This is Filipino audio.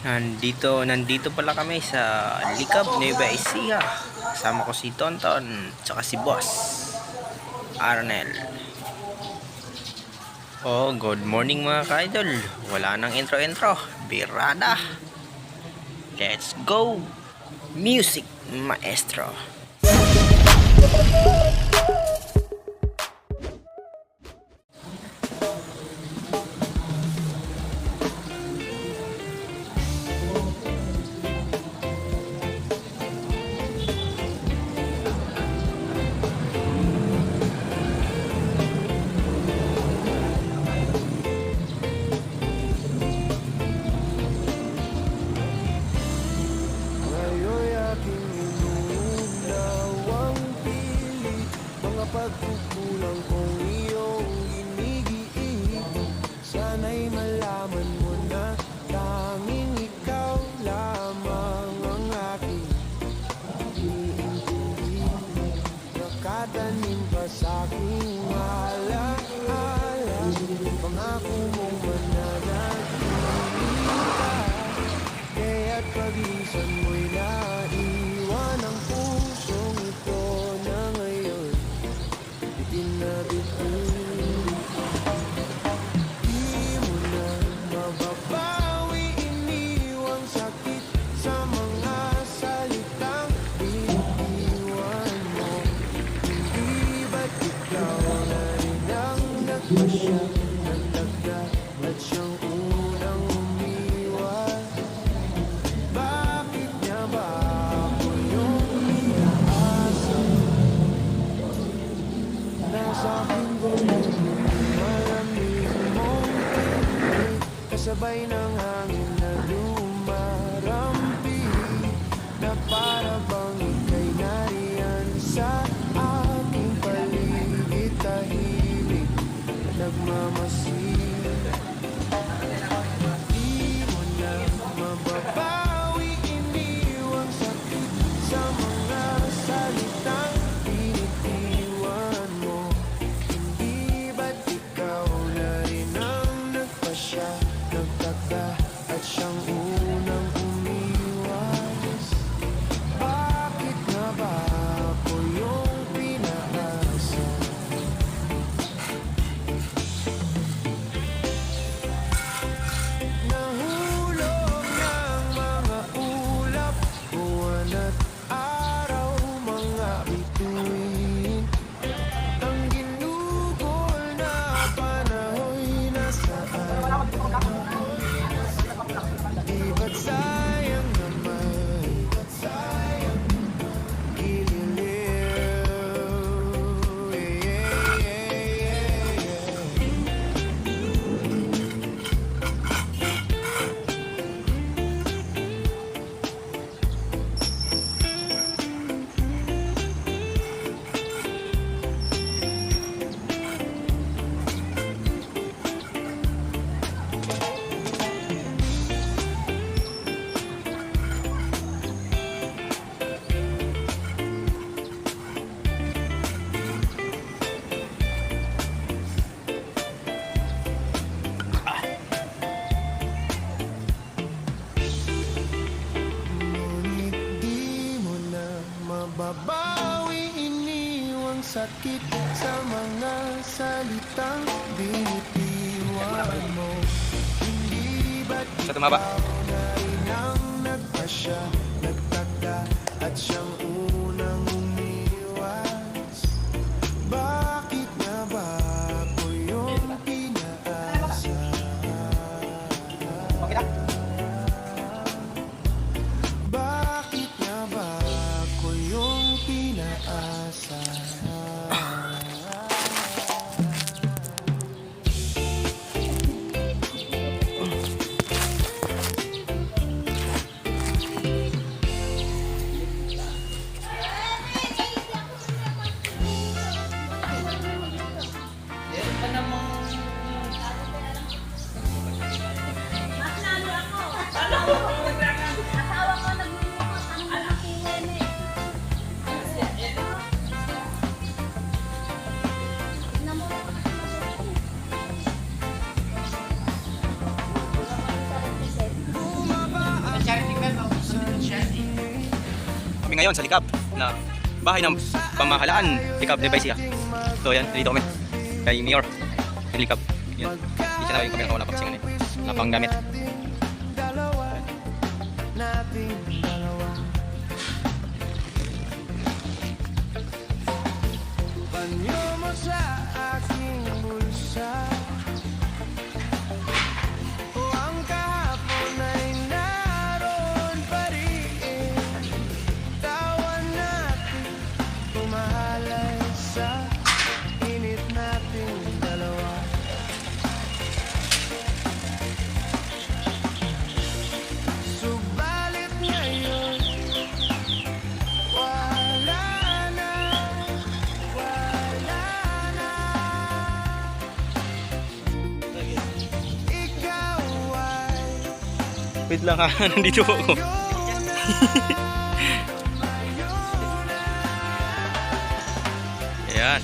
Nandito pala kami sa Likab, Nueva Ecija. Kasama ko si Tonton, tsaka si Boss Arnel. Oh, good morning mga ka-idol. Wala nang intro-intro. Birada. Let's go. Music, maestro. Pagkukulang kong iyong inigiit, sana'y malaman mo na tanging ikaw lamang ang aking iniintindi. Nakatanim pa sa'king alaala, pangako mong mananatili ka, kaya't paglisan mo'y naiwan ang pusong ito na ngayon tinabitun. Di mo na mababawi, iniwang sakit sa mga salitang biniwan mo. Hindi ba't ikaw na rin ang nagpasya, nagtagda at siyang unang umiwas? Bakit niya ba ako yung inaasa? Nasa aking gulong, malamig mong pilit, kasabay ng hangin na lumarampi, na para bang ika'y nariyan sa aking paligid, tahimik nagmamasid. Di mo na mababawi, iniwang sakit sa mga salitang binitiwan mo. Hindi ba't ikaw na rin ang nagpasya, nagtaka at siyang unang umiwas? Bakit nga ba ako yung pinaasa? Nahulog ng mga ulap, buwan at araw, mga bituin. Ang ginugol na panahoy nasaan? Di ba't sayang naman ililiw? Ngunit di mo na mababawi, iniwang sakit sa mga salitang binitiwan mo. Hindi ba't Sa tumaba. ikaw na rin ang nagpasya, nagtaka at siyang unang umiwas? Bakit nga ba ako yung pinaasa? Bakit nga ba ako yung pinaasa? kami ngayon sa Likab na bahay ng pamahalaan, Likab, Nueva Ecija. So yan, dito kami kay Mayor ng Likab. Yan. Hindi siya namin kami nakawala pag singan eh. Napanggamit. Panyo mo sa aking bulsa, o ang kahapon ay naroon pa rin. Tawa natin, tumahalay sa init nating dalawa. Subalit ngayon, wala na, wala na. Ikaw ay Wait lang ha, nandito ako. Ayan.